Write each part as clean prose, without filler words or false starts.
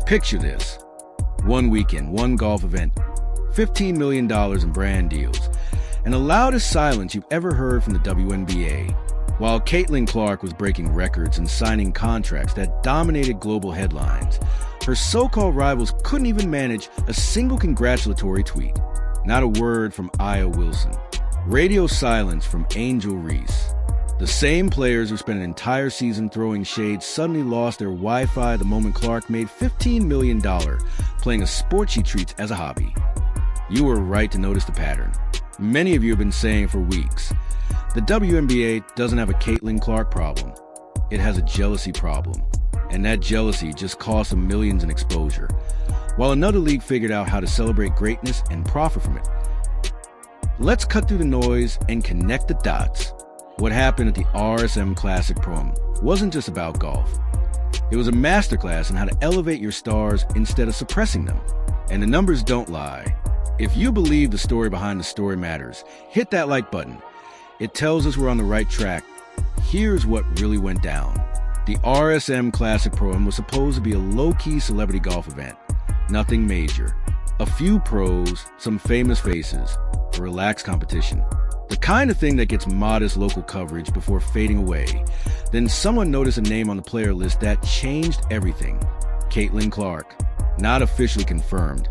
Picture this. One weekend, one golf event, $15 million in brand deals, and the loudest silence you've ever heard from the WNBA. While Caitlin Clark was breaking records and signing contracts that dominated global headlines, her so-called rivals couldn't even manage a single congratulatory tweet. Not a word from Aya Wilson. Radio silence from Angel Reese. The same players who spent an entire season throwing shade suddenly lost their Wi-Fi the moment Clark made $15 million playing a sport she treats as a hobby. You were right to notice the pattern. Many of you have been saying for weeks, the WNBA doesn't have a Caitlin Clark problem. It has a jealousy problem. And that jealousy just cost them millions in exposure. While another league figured out how to celebrate greatness and profit from it. Let's cut through the noise and connect the dots. What happened at the RSM Classic Pro-Am wasn't just about golf. It was a masterclass in how to elevate your stars instead of suppressing them. And the numbers don't lie. If you believe the story behind the story matters, hit that like button. It tells us we're on the right track. Here's what really went down. The RSM Classic Pro-Am was supposed to be a low-key celebrity golf event. Nothing major. A few pros, some famous faces, a relaxed competition. The kind of thing that gets modest local coverage before fading away. Then someone noticed a name on the player list that changed everything. Caitlin Clark. Not officially confirmed,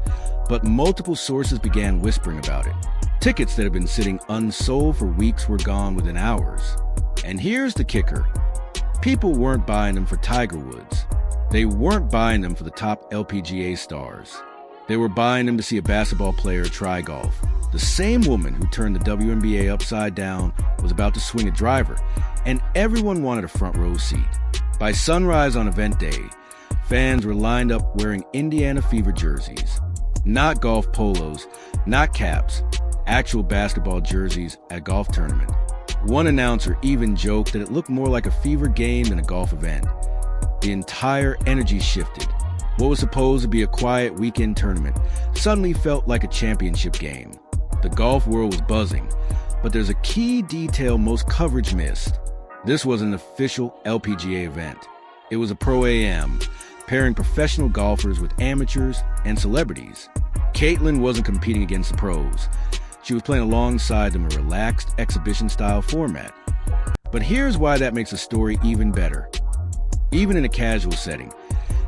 but multiple sources began whispering about it. Tickets that had been sitting unsold for weeks were gone within hours. And here's the kicker. People weren't buying them for Tiger Woods. They weren't buying them for the top LPGA stars. They were buying them to see a basketball player try golf. The same woman who turned the WNBA upside down was about to swing a driver, and everyone wanted a front row seat. By sunrise on event day, fans were lined up wearing Indiana Fever jerseys. Not golf polos, not caps, actual basketball jerseys at a golf tournament. One announcer even joked that it looked more like a Fever game than a golf event. The entire energy shifted. What was supposed to be a quiet weekend tournament suddenly felt like a championship game. The golf world was buzzing, but there's a key detail most coverage missed. This was an official LPGA event. It was a Pro-Am, pairing professional golfers with amateurs and celebrities. Caitlin wasn't competing against the pros. She was playing alongside them in a relaxed exhibition-style format. But here's why that makes the story even better. Even in a casual setting,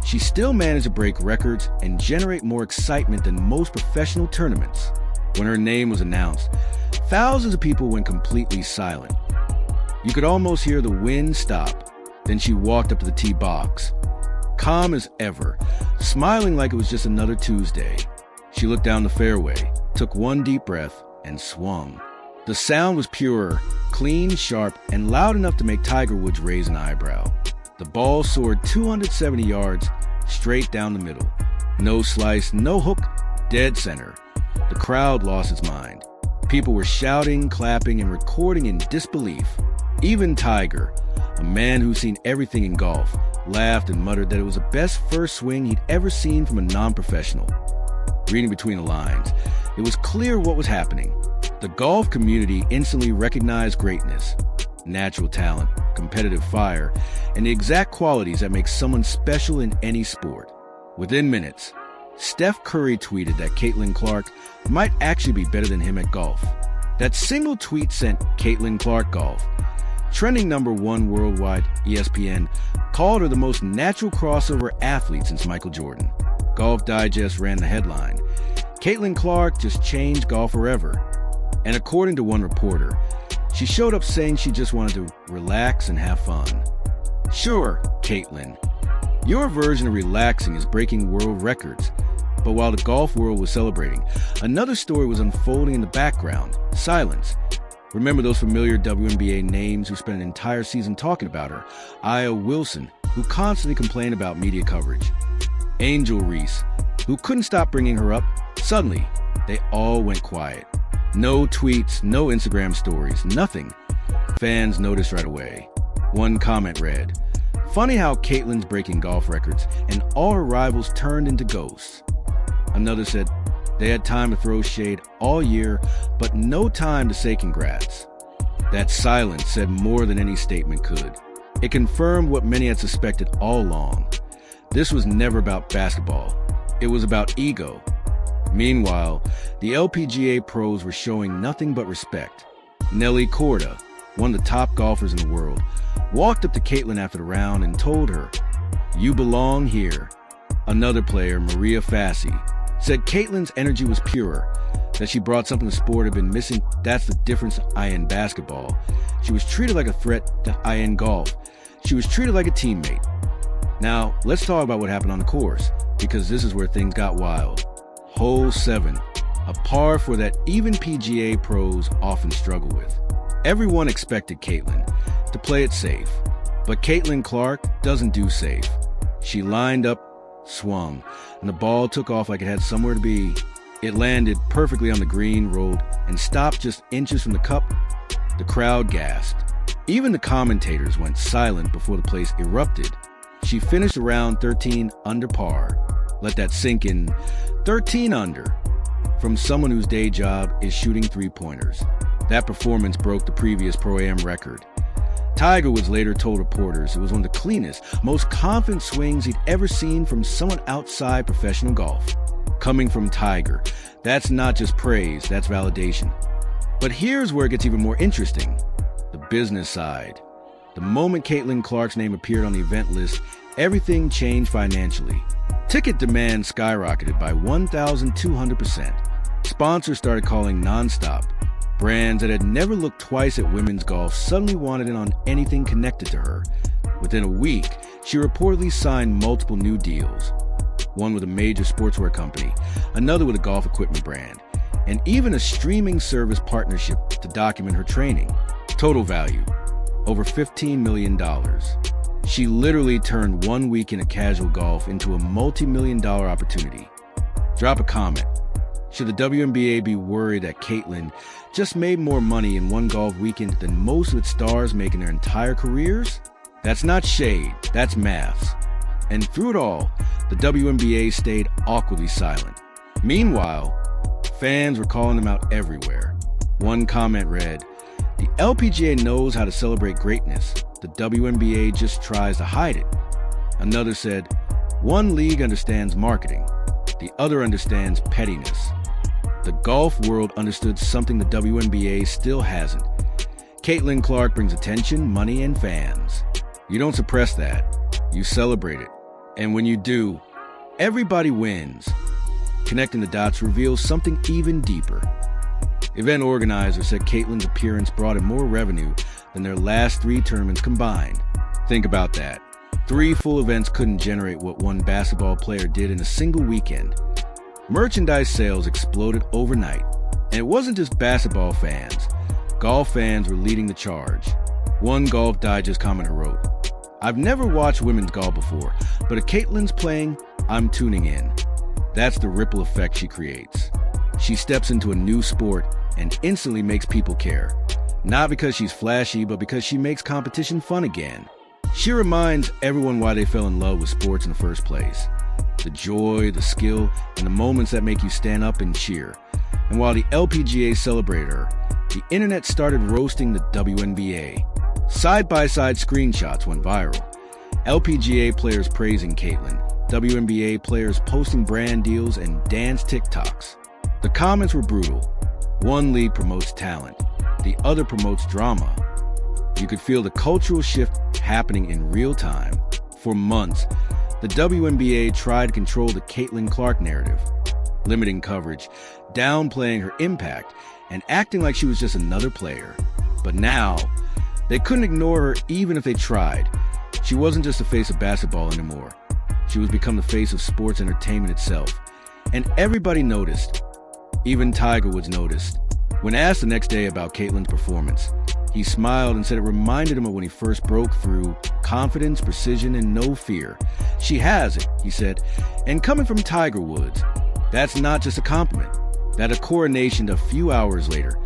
she still managed to break records and generate more excitement than most professional tournaments. When her name was announced, thousands of people went completely silent. You could almost hear the wind stop. Then she walked up to the tee box, calm as ever, smiling like it was just another Tuesday. She looked down the fairway, took one deep breath, and swung. The sound was pure, clean, sharp, and loud enough to make Tiger Woods raise an eyebrow. The ball soared 270 yards straight down the middle. No slice, no hook, dead center. The crowd lost its mind. People were shouting, clapping, and recording in disbelief. Even Tiger, a man who's seen everything in golf, laughed and muttered that it was the best first swing he'd ever seen from a non-professional. Reading between the lines, it was clear what was happening. The golf community instantly recognized greatness, natural talent, competitive fire, and the exact qualities that make someone special in any sport. Within minutes, Steph Curry tweeted that Caitlin Clark might actually be better than him at golf. That single tweet sent Caitlin Clark golf. Trending #1 worldwide, ESPN called her the most natural crossover athlete since Michael Jordan. Golf Digest ran the headline, "Caitlin Clark just changed golf forever." And according to one reporter, she showed up saying she just wanted to relax and have fun. Sure, Caitlin, your version of relaxing is breaking world records. But while the golf world was celebrating, another story was unfolding in the background, silence. Remember those familiar WNBA names who spent an entire season talking about her? Aya Wilson, who constantly complained about media coverage. Angel Reese, who couldn't stop bringing her up. Suddenly, they all went quiet. No tweets, no Instagram stories, nothing. Fans noticed right away. One comment read, "Funny how Caitlin's breaking golf records and all her rivals turned into ghosts." Another said, "They had time to throw shade all year, but no time to say congrats." That silence said more than any statement could. It confirmed what many had suspected all along. This was never about basketball. It was about ego. Meanwhile, the LPGA pros were showing nothing but respect. Nelly Korda, one of the top golfers in the world, walked up to Caitlin after the round and told her, "You belong here." Another player, Maria Fassi, said Caitlin's energy was purer, that she brought something the sport had been missing. That's the difference in basketball. She was treated like a threat in golf. She was treated like a teammate. Now, let's talk about what happened on the course, because this is where things got wild. Hole 7, a par for that even PGA pros often struggle with. Everyone expected Caitlin to play it safe, but Caitlin Clark doesn't do safe. She lined up, swung, and the ball took off like it had somewhere to be. It landed perfectly on the green, rolled, and stopped just inches from the cup. The crowd gasped. Even the commentators went silent before the place erupted. She finished around 13 under par. Let that sink in. 13 under. From someone whose day job is shooting three-pointers. That performance broke the previous Pro-Am record. Tiger Woods later told reporters it was one of the cleanest, most confident swings he'd ever seen from someone outside professional golf. Coming from Tiger, that's not just praise, that's validation. But here's where it gets even more interesting. The business side. The moment Caitlin Clark's name appeared on the event list, everything changed financially. Ticket demand skyrocketed by 1,200%. Sponsors started calling nonstop. Brands that had never looked twice at women's golf suddenly wanted in on anything connected to her. Within a week, she reportedly signed multiple new deals. One with a major sportswear company, another with a golf equipment brand, and even a streaming service partnership to document her training. Total value, over $15 million. She literally turned 1 weekend of casual golf into a multi-million-dollar opportunity. Drop a comment. Should the WNBA be worried that Caitlin just made more money in one golf weekend than most of its stars make in their entire careers? That's not shade, that's maths. And through it all, the WNBA stayed awkwardly silent. Meanwhile, fans were calling them out everywhere. One comment read, "The LPGA knows how to celebrate greatness. The WNBA just tries to hide it." Another said, "One league understands marketing. The other understands pettiness." The golf world understood something the WNBA still hasn't. Caitlin Clark brings attention, money, and fans. You don't suppress that. You celebrate it. And when you do, everybody wins. Connecting the dots reveals something even deeper. Event organizers said Caitlin's appearance brought in more revenue than their last 3 tournaments combined. Think about that. 3 full events couldn't generate what one basketball player did in a single weekend. Merchandise sales exploded overnight. And it wasn't just basketball fans. Golf fans were leading the charge. One Golf Digest commenter wrote, "I've never watched women's golf before, but if Caitlin's playing, I'm tuning in." That's the ripple effect she creates. She steps into a new sport and instantly makes people care. Not because she's flashy, but because she makes competition fun again. She reminds everyone why they fell in love with sports in the first place. The joy, the skill, and the moments that make you stand up and cheer. And while the LPGA celebrated her, the internet started roasting the WNBA. Side-by-side screenshots went viral. LPGA players praising Caitlin, WNBA players posting brand deals and dance TikToks. The comments were brutal. One league promotes talent, the other promotes drama. You could feel the cultural shift happening in real time. For months, the WNBA tried to control the Caitlin Clark narrative, limiting coverage, downplaying her impact, and acting like she was just another player. But now, they couldn't ignore her even if they tried. She wasn't just the face of basketball anymore. She was become the face of sports entertainment itself. And everybody noticed. Even Tiger Woods noticed. When asked the next day about Caitlin's performance, he smiled and said it reminded him of when he first broke through: confidence, precision, and no fear. She has it, he said. And coming from Tiger Woods, that's not just a compliment. That a coronation a few hours later.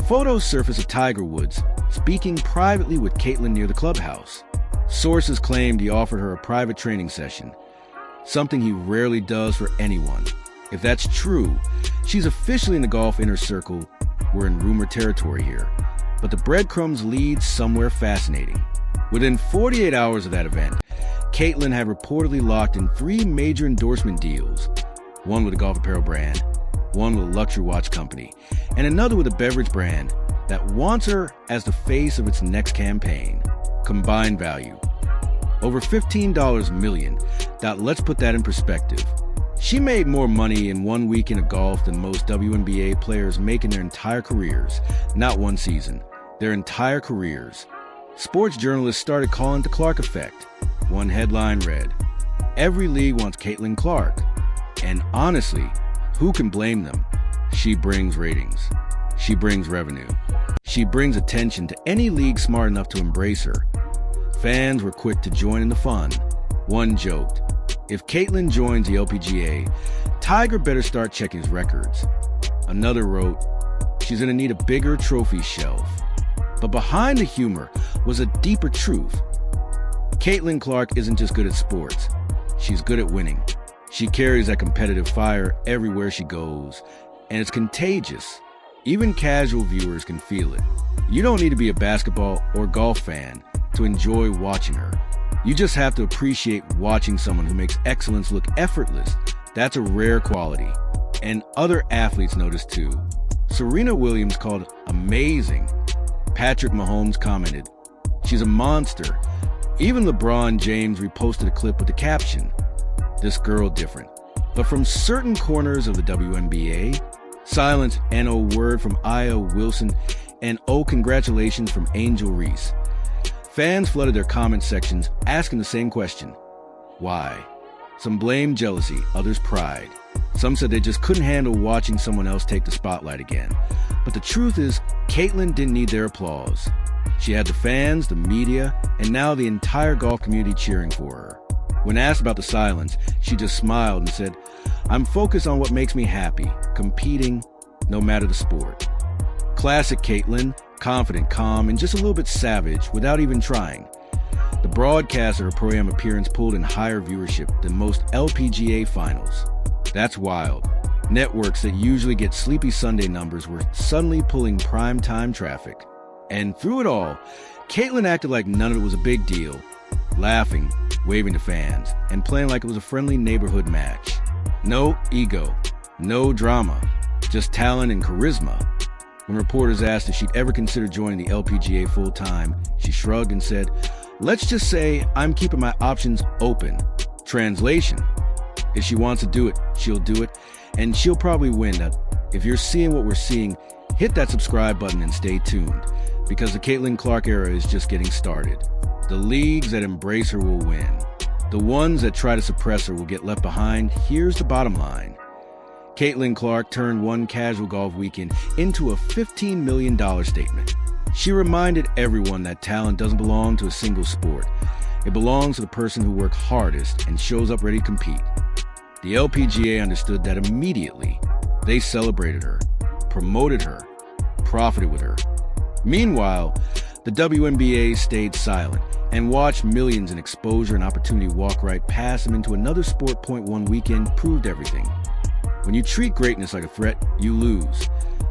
Photos surfaced of Tiger Woods speaking privately with Caitlin near the clubhouse. Sources claimed he offered her a private training session, something he rarely does for anyone. If that's true, she's officially in the golf inner circle. We're in rumor territory here. But the breadcrumbs lead somewhere fascinating. Within 48 hours of that event, Caitlin had reportedly locked in 3 major endorsement deals, one with a golf apparel brand, one with a luxury watch company, and another with a beverage brand that wants her as the face of its next campaign. Combined value, over $15 million. Let's put that in perspective. She made more money in 1 weekend of golf than most WNBA players make in their entire careers. Not one season, their entire careers. Sports journalists started calling it the Clark effect. One headline read, "Every league wants Caitlin Clark." And honestly, who can blame them? She brings ratings. She brings revenue. She brings attention to any league smart enough to embrace her. Fans were quick to join in the fun. One joked, "If Caitlin joins the LPGA, Tiger better start checking his records." Another wrote, "She's gonna need a bigger trophy shelf." But behind the humor was a deeper truth. Caitlin Clark isn't just good at sports. She's good at winning. She carries that competitive fire everywhere she goes, and it's contagious. Even casual viewers can feel it. You don't need to be a basketball or golf fan to enjoy watching her. You just have to appreciate watching someone who makes excellence look effortless. That's a rare quality. And other athletes noticed too. Serena Williams called amazing. Patrick Mahomes commented, "She's a monster." Even LeBron James reposted a clip with the caption, "This girl different." But from certain corners of the WNBA, silence and a word from Aya Wilson and congratulations from Angel Reese. Fans flooded their comment sections asking the same question. Why? Some blamed jealousy, others pride. Some said they just couldn't handle watching someone else take the spotlight again. But the truth is, Caitlin didn't need their applause. She had the fans, the media, and now the entire golf community cheering for her. When asked about the silence, she just smiled and said, "I'm focused on what makes me happy, competing, no matter the sport." Classic Caitlin, confident, calm, and just a little bit savage without even trying. The broadcast of her Pro-Am appearance pulled in higher viewership than most LPGA finals. That's wild. Networks that usually get sleepy Sunday numbers were suddenly pulling primetime traffic. And through it all, Caitlin acted like none of it was a big deal, laughing, waving to fans, and playing like it was a friendly neighborhood match. No ego, no drama, just talent and charisma. When reporters asked if she'd ever consider joining the LPGA full-time, she shrugged and said, "Let's just say I'm keeping my options open." Translation: if she wants to do it, she'll do it, and she'll probably win. Now, if you're seeing what we're seeing, hit that subscribe button and stay tuned, because the Caitlin Clark era is just getting started. The leagues that embrace her will win. The ones that try to suppress her will get left behind. Here's the bottom line. Caitlin Clark turned one casual golf weekend into a $15 million statement. She reminded everyone that talent doesn't belong to a single sport. It belongs to the person who works hardest and shows up ready to compete. The LPGA understood that immediately. They celebrated her, promoted her, profited with her. Meanwhile, the WNBA stayed silent and watched millions in exposure and opportunity walk right past them into another sport. One weekend proved everything. When you treat greatness like a threat, you lose.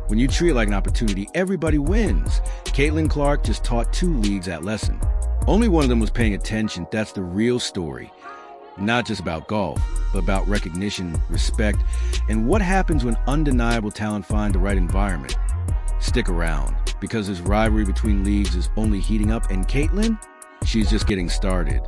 When you treat it like an opportunity, everybody wins. Caitlin Clark just taught 2 leagues that lesson. Only one of them was paying attention. That's the real story. Not just about golf, but about recognition, respect, and what happens when undeniable talent find the right environment. Stick around, because this rivalry between leagues is only heating up, and Caitlin, she's just getting started.